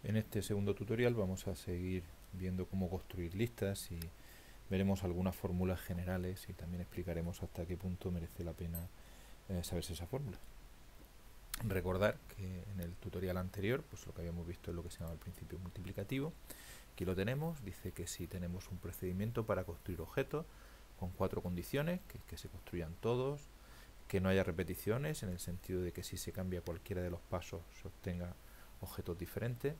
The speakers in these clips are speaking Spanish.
En este segundo tutorial vamos a seguir viendo cómo construir listas y veremos algunas fórmulas generales y también explicaremos hasta qué punto merece la pena saberse esa fórmula. Recordar que en el tutorial anterior, pues lo que habíamos visto es lo que se llama el principio multiplicativo. Aquí lo tenemos, dice que si tenemos un procedimiento para construir objetos con 4 condiciones, que se construyan todos, que no haya repeticiones, en el sentido de que si se cambia cualquiera de los pasos se obtenga objetos diferentes,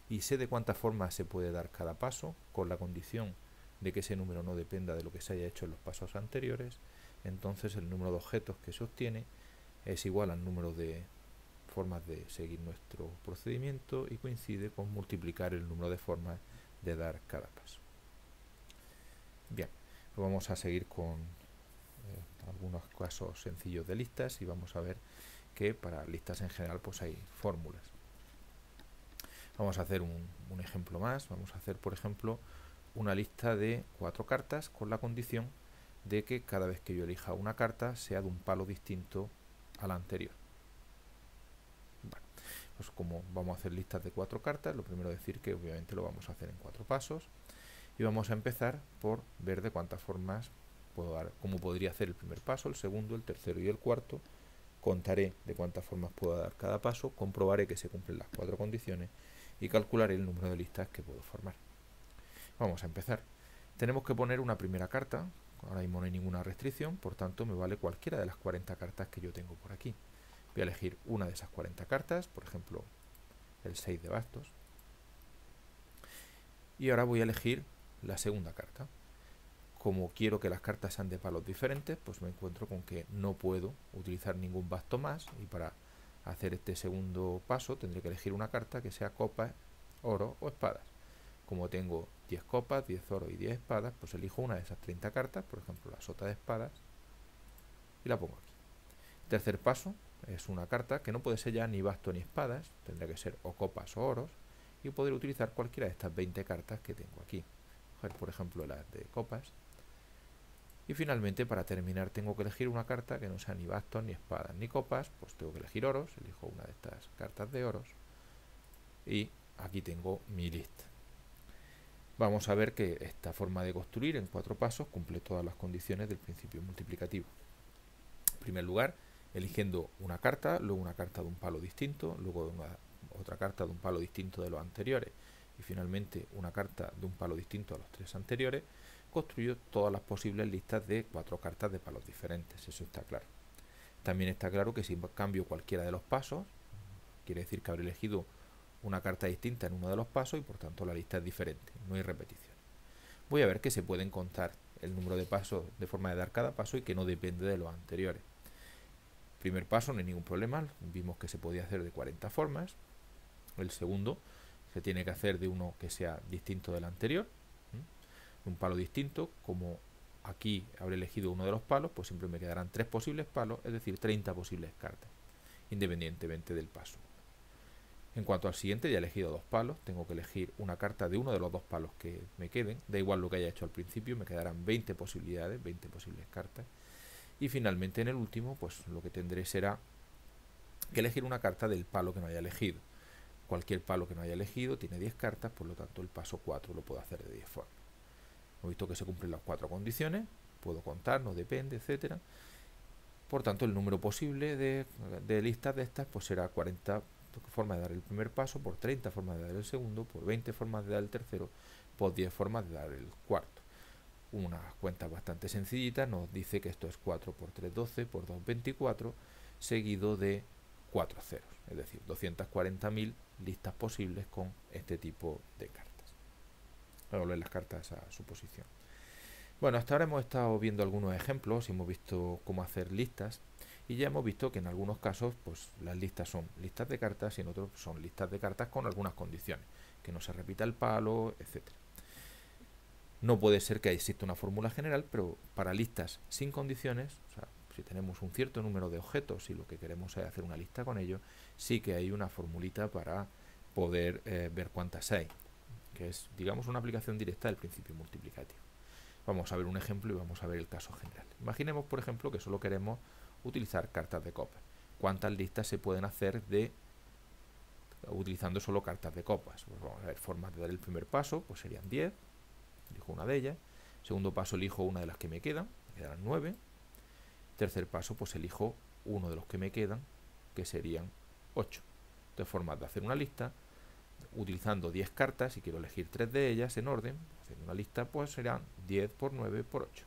y sé de cuántas formas se puede dar cada paso, con la condición de que ese número no dependa de lo que se haya hecho en los pasos anteriores. Entonces el número de objetos que se obtiene es igual al número de formas de seguir nuestro procedimiento y coincide con multiplicar el número de formas de dar cada paso. Bien, pues vamos a seguir con algunos casos sencillos de listas y vamos a ver que para listas en general pues hay fórmulas. Vamos a hacer un ejemplo más. Vamos a hacer, por ejemplo, una lista de 4 cartas con la condición de que cada vez que yo elija una carta sea de un palo distinto al anterior. Bueno, pues como vamos a hacer listas de 4 cartas, lo primero es decir que obviamente lo vamos a hacer en 4 pasos y vamos a empezar por ver de cuántas formas puedo dar, cómo podría hacer el primer paso, el segundo, el tercero y el cuarto. Contaré de cuántas formas puedo dar cada paso, comprobaré que se cumplen las 4 condiciones y calcularé el número de listas que puedo formar. Vamos a empezar. Tenemos que poner una primera carta. Ahora mismo no hay ninguna restricción, por tanto me vale cualquiera de las 40 cartas que yo tengo por aquí. Voy a elegir una de esas 40 cartas, por ejemplo el 6 de bastos. Y ahora voy a elegir la segunda carta. Como quiero que las cartas sean de palos diferentes, pues me encuentro con que no puedo utilizar ningún basto más, y para hacer este segundo paso tendré que elegir una carta que sea copas, oro o espadas. Como tengo 10 copas, 10 oro y 10 espadas, pues elijo una de esas 30 cartas, por ejemplo la sota de espadas, y la pongo aquí. Tercer paso es una carta que no puede ser ya ni basto ni espadas, tendrá que ser o copas o oros, y poder utilizar cualquiera de estas 20 cartas que tengo aquí. Coger, por ejemplo, las de copas. Y finalmente, para terminar, tengo que elegir una carta que no sea ni bastos, ni espadas, ni copas, pues tengo que elegir oros, elijo una de estas cartas de oros, y aquí tengo mi lista. Vamos a ver que esta forma de construir en 4 pasos cumple todas las condiciones del principio multiplicativo. En primer lugar, eligiendo una carta, luego una carta de un palo distinto, luego otra carta de un palo distinto de los anteriores, y finalmente una carta de un palo distinto a los 3 anteriores, construyo todas las posibles listas de 4 cartas de palos diferentes, eso está claro. También está claro que si cambio cualquiera de los pasos, quiere decir que habré elegido una carta distinta en uno de los pasos y por tanto la lista es diferente, no hay repetición. Voy a ver que se pueden contar el número de pasos de forma de dar cada paso y que no depende de los anteriores. Primer paso, no hay ningún problema, vimos que se podía hacer de 40 formas. El segundo se tiene que hacer de uno que sea distinto del anterior, un palo distinto. Como aquí habré elegido uno de los palos, pues siempre me quedarán 3 posibles palos, es decir, 30 posibles cartas, independientemente del paso. En cuanto al siguiente, ya he elegido 2 palos, tengo que elegir una carta de uno de los 2 palos que me queden, da igual lo que haya hecho al principio, me quedarán 20 posibilidades, 20 posibles cartas. Y finalmente en el último, pues lo que tendré será que elegir una carta del palo que no haya elegido. Cualquier palo que no haya elegido tiene 10 cartas, por lo tanto el paso 4 lo puedo hacer de 10 formas. Hemos visto que se cumplen las 4 condiciones, puedo contar, no depende, etcétera. Por tanto, el número posible de listas de estas pues será 40 formas de dar el primer paso, por 30 formas de dar el segundo, por 20 formas de dar el tercero, por 10 formas de dar el cuarto. Unas cuentas bastante sencillitas, nos dice que esto es 4 por 3, 12, por 2, 24, seguido de 4 ceros, es decir, 240.000 listas posibles con este tipo de cartas. Voy a volver las cartas a su posición. Bueno, hasta ahora hemos estado viendo algunos ejemplos y hemos visto cómo hacer listas, y ya hemos visto que en algunos casos pues las listas son listas de cartas y en otros son listas de cartas con algunas condiciones, que no se repita el palo, etcétera. No puede ser que exista una fórmula general, pero para listas sin condiciones, o sea, si tenemos un cierto número de objetos y lo que queremos es hacer una lista con ellos, sí que hay una formulita para poder ver cuántas hay, que es, digamos, una aplicación directa del principio multiplicativo. Vamos a ver un ejemplo y vamos a ver el caso general. Imaginemos, por ejemplo, que solo queremos utilizar cartas de copas. ¿Cuántas listas se pueden hacer de utilizando solo cartas de copas. Pues vamos a ver, formas de dar el primer paso, pues serían 10, elijo una de ellas. Segundo paso, elijo una de las que me quedan 9. Tercer paso, pues elijo uno de los que me quedan, que serían 8. Entonces, formas de hacer una lista, utilizando 10 cartas, y quiero elegir 3 de ellas en orden, haciendo una lista, pues serán 10 por 9 por 8.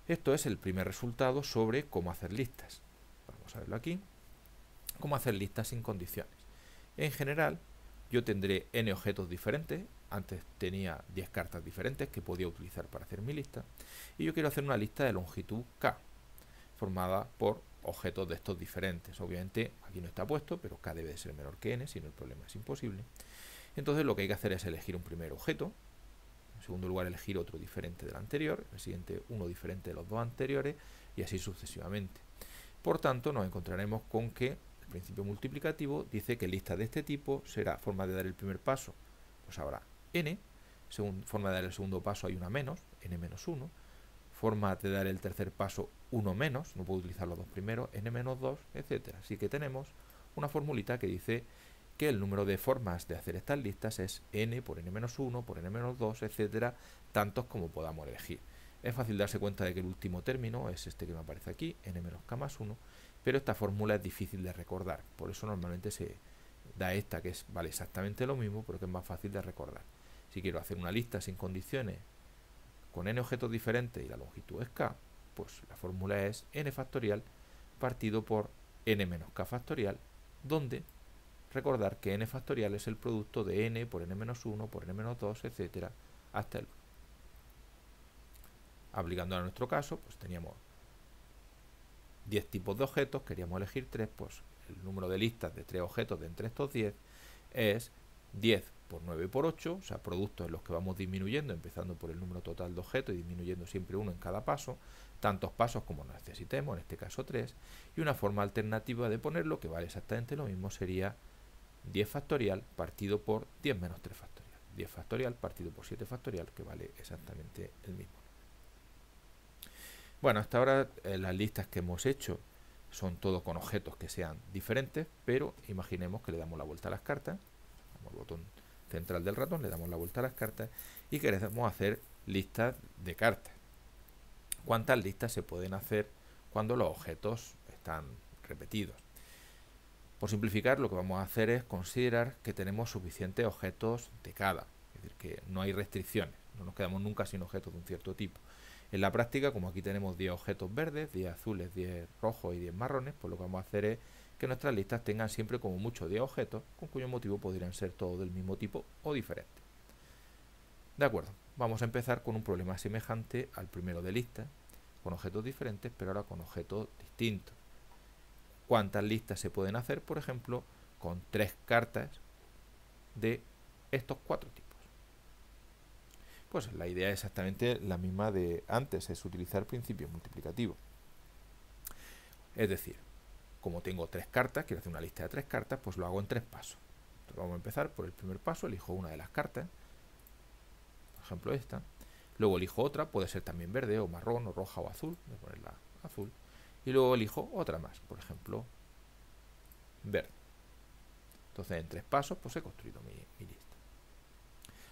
Esto es el primer resultado sobre cómo hacer listas. Vamos a verlo aquí. Cómo hacer listas sin condiciones. En general, yo tendré n objetos diferentes. Antes tenía 10 cartas diferentes que podía utilizar para hacer mi lista. Y yo quiero hacer una lista de longitud k, formada por objetos de estos diferentes. Obviamente aquí no está puesto, pero k debe de ser menor que n, si no el problema es imposible. Entonces lo que hay que hacer es elegir un primer objeto. En segundo lugar, elegir otro diferente del anterior. En el siguiente, uno diferente de los dos anteriores. Y así sucesivamente. Por tanto, nos encontraremos con que el principio multiplicativo dice que lista de este tipo será forma de dar el primer paso, pues habrá n, forma de dar el segundo paso hay una menos, n-1, forma de dar el tercer paso 1 menos, no puedo utilizar los dos primeros, n-2, etc. Así que tenemos una formulita que dice que el número de formas de hacer estas listas es n por n-1, por n-2, etc., tantos como podamos elegir. Es fácil darse cuenta de que el último término es este que me aparece aquí, n-k más 1, pero esta fórmula es difícil de recordar, por eso normalmente se da esta, que vale exactamente lo mismo, pero que es más fácil de recordar. Si quiero hacer una lista sin condiciones con n objetos diferentes y la longitud es k, pues la fórmula es n factorial partido por n menos k factorial, donde recordar que n factorial es el producto de n por n-1, por n-2, etc., hasta el 1. Aplicando a nuestro caso, pues teníamos 10 tipos de objetos, queríamos elegir 3, pues el número de listas de 3 objetos de entre estos 10 es 10 por 9 por 8, o sea, productos en los que vamos disminuyendo, empezando por el número total de objetos y disminuyendo siempre uno en cada paso, tantos pasos como necesitemos, en este caso 3, y una forma alternativa de ponerlo, que vale exactamente lo mismo, sería 10 factorial partido por 10 menos 3 factorial. 10 factorial partido por 7 factorial, que vale exactamente el mismo. Bueno, hasta ahora las listas que hemos hecho son todo con objetos que sean diferentes, pero imaginemos que le damos la vuelta a las cartas, damos el botón central del ratón, le damos la vuelta a las cartas y queremos hacer listas de cartas. ¿Cuántas listas se pueden hacer cuando los objetos están repetidos? Por simplificar, lo que vamos a hacer es considerar que tenemos suficientes objetos de cada, es decir, que no hay restricciones, no nos quedamos nunca sin objetos de un cierto tipo. En la práctica, como aquí tenemos 10 objetos verdes, 10 azules, 10 rojos y 10 marrones, pues lo que vamos a hacer es que nuestras listas tengan siempre como mucho 10 objetos, con cuyo motivo podrían ser todos del mismo tipo o diferentes. De acuerdo, vamos a empezar con un problema semejante al primero de lista, con objetos diferentes, pero ahora con objetos distintos. ¿Cuántas listas se pueden hacer, por ejemplo, con 3 cartas de estos 4 tipos? Pues la idea es exactamente la misma de antes, es utilizar principios multiplicativos. Es decir, como tengo 3 cartas, quiero hacer una lista de 3 cartas, pues lo hago en 3 pasos. Entonces vamos a empezar por el primer paso, elijo una de las cartas, por ejemplo esta, luego elijo otra, puede ser también verde o marrón o roja o azul, voy a ponerla azul, y luego elijo otra más, por ejemplo verde. Entonces en 3 pasos pues he construido mi lista.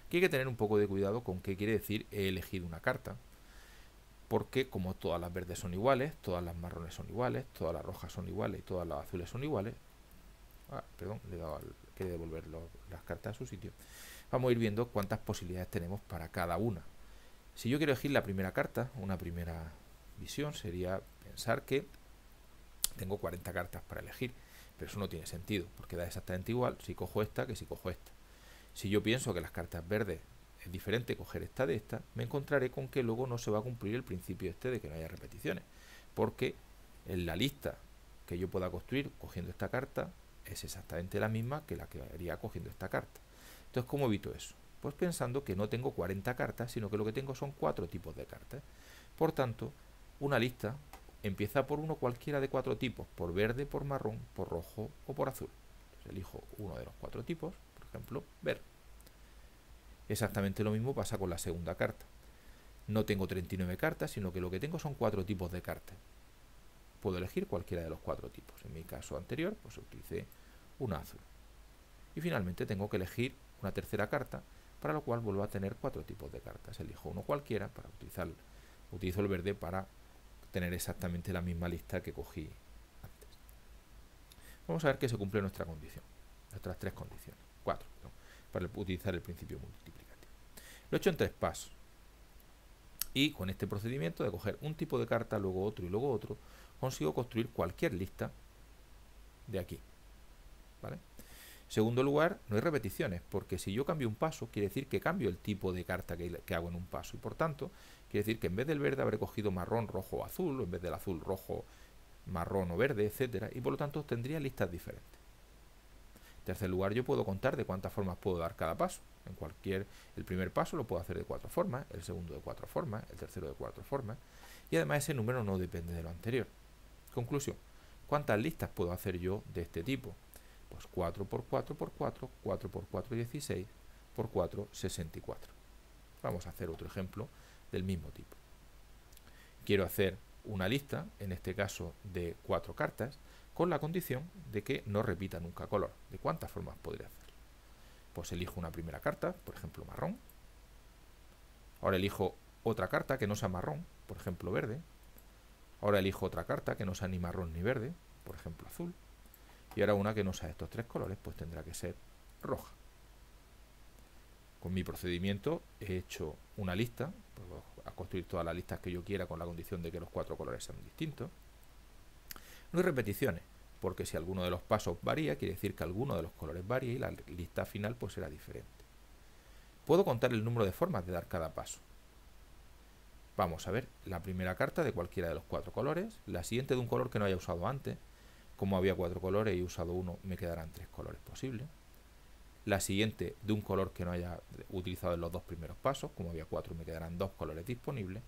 Aquí hay que tener un poco de cuidado con qué quiere decir he elegido una carta, porque como todas las verdes son iguales, todas las marrones son iguales, todas las rojas son iguales y todas las azules son iguales, perdón, le he dado que devolver las cartas a su sitio, vamos a ir viendo cuántas posibilidades tenemos para cada una. Si yo quiero elegir la primera carta, una primera visión sería pensar que tengo 40 cartas para elegir, pero eso no tiene sentido, porque da exactamente igual si cojo esta que si cojo esta. Si yo pienso que las cartas verdes es diferente coger esta de esta, me encontraré con que luego no se va a cumplir el principio este de que no haya repeticiones, porque en la lista que yo pueda construir cogiendo esta carta es exactamente la misma que la que haría cogiendo esta carta. Entonces, ¿cómo evito eso? Pues pensando que no tengo 40 cartas, sino que lo que tengo son 4 tipos de cartas. Por tanto, una lista empieza por uno cualquiera de 4 tipos, por verde, por marrón, por rojo o por azul. Entonces, elijo uno de los 4 tipos, por ejemplo, verde. Exactamente lo mismo pasa con la segunda carta. No tengo 39 cartas, sino que lo que tengo son 4 tipos de cartas. Puedo elegir cualquiera de los 4 tipos. En mi caso anterior, pues utilicé una azul. Y finalmente tengo que elegir una tercera carta, para lo cual vuelvo a tener 4 tipos de cartas. Elijo uno cualquiera para utilizo el verde para tener exactamente la misma lista que cogí antes. Vamos a ver que se cumple nuestra condición, nuestras 3 condiciones, 4, ¿no? Para utilizar el principio multiplicativo. Lo he hecho en 3 pasos. Y con este procedimiento de coger un tipo de carta, luego otro y luego otro, consigo construir cualquier lista de aquí. ¿Vale? Segundo lugar, no hay repeticiones, porque si yo cambio un paso, quiere decir que cambio el tipo de carta que hago en un paso. Y por tanto, quiere decir que en vez del verde habré cogido marrón, rojo o azul, o en vez del azul, rojo, marrón o verde, etcétera. Y por lo tanto tendría listas diferentes. En tercer lugar, yo puedo contar de cuántas formas puedo dar cada paso. El primer paso lo puedo hacer de 4 formas, el segundo de 4 formas, el tercero de 4 formas. Y además ese número no depende de lo anterior. Conclusión. ¿Cuántas listas puedo hacer yo de este tipo? Pues 4 por 4 por 4, 4 por 4, 16, por 4, 64. Vamos a hacer otro ejemplo del mismo tipo. Quiero hacer una lista, en este caso de 4 cartas, con la condición de que no repita nunca color. ¿De cuántas formas podría hacer? Pues elijo una primera carta, por ejemplo marrón. Ahora elijo otra carta que no sea marrón, por ejemplo verde. Ahora elijo otra carta que no sea ni marrón ni verde, por ejemplo azul. Y ahora una que no sea estos 3 colores, pues tendrá que ser roja. Con mi procedimiento he hecho una lista, pues voy a construir todas las listas que yo quiera con la condición de que los 4 colores sean distintos. No hay repeticiones, porque si alguno de los pasos varía, quiere decir que alguno de los colores varía y la lista final pues será diferente. Puedo contar el número de formas de dar cada paso. Vamos a ver la primera carta de cualquiera de los 4 colores, la siguiente de un color que no haya usado antes. Como había 4 colores y he usado uno, me quedarán 3 colores posibles. La siguiente de un color que no haya utilizado en los 2 primeros pasos, como había 4, me quedarán 2 colores disponibles.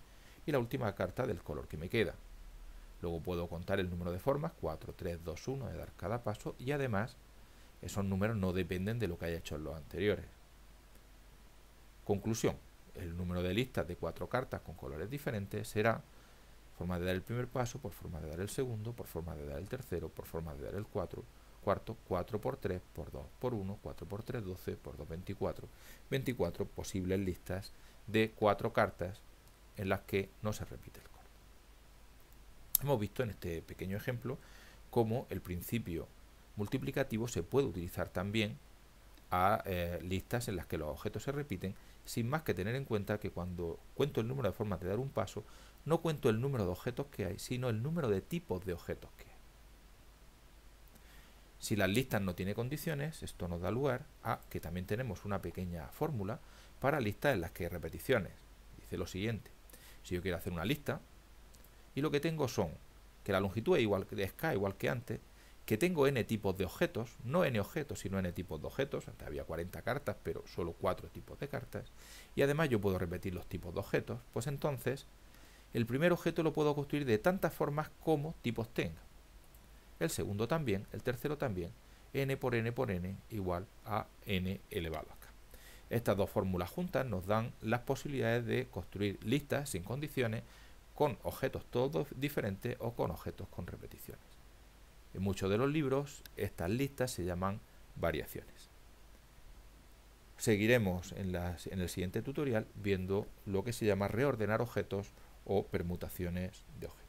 Y la última carta del color que me queda. Luego puedo contar el número de formas, 4, 3, 2, 1, de dar cada paso. Y además, esos números no dependen de lo que haya hecho en los anteriores. Conclusión. El número de listas de 4 cartas con colores diferentes será forma de dar el primer paso, por forma de dar el segundo, por forma de dar el tercero, por forma de dar el cuarto, 4 por 3, por 2 por 1, 4 por 3, 12, por 2, 24. 24 posibles listas de 4 cartas en las que no se repite el color. Hemos visto en este pequeño ejemplo cómo el principio multiplicativo se puede utilizar también a listas en las que los objetos se repiten, sin más que tener en cuenta que cuando cuento el número de formas de dar un paso, no cuento el número de objetos que hay, sino el número de tipos de objetos que hay. Si las listas no tienen condiciones, esto nos da lugar a que también tenemos una pequeña fórmula para listas en las que hay repeticiones. Dice lo siguiente: si yo quiero hacer una lista y lo que tengo son que la longitud es k igual que antes, que tengo n tipos de objetos, no n objetos, sino n tipos de objetos. Antes había 40 cartas, pero solo 4 tipos de cartas. Y además yo puedo repetir los tipos de objetos. Pues entonces, el primer objeto lo puedo construir de tantas formas como tipos tenga. El segundo también, el tercero también. N por n por n igual a n elevado a k. Estas dos fórmulas juntas nos dan las posibilidades de construir listas sin condiciones con objetos todos diferentes o con objetos con repeticiones. En muchos de los libros estas listas se llaman variaciones. Seguiremos en el siguiente tutorial viendo lo que se llama reordenar objetos o permutaciones de objetos.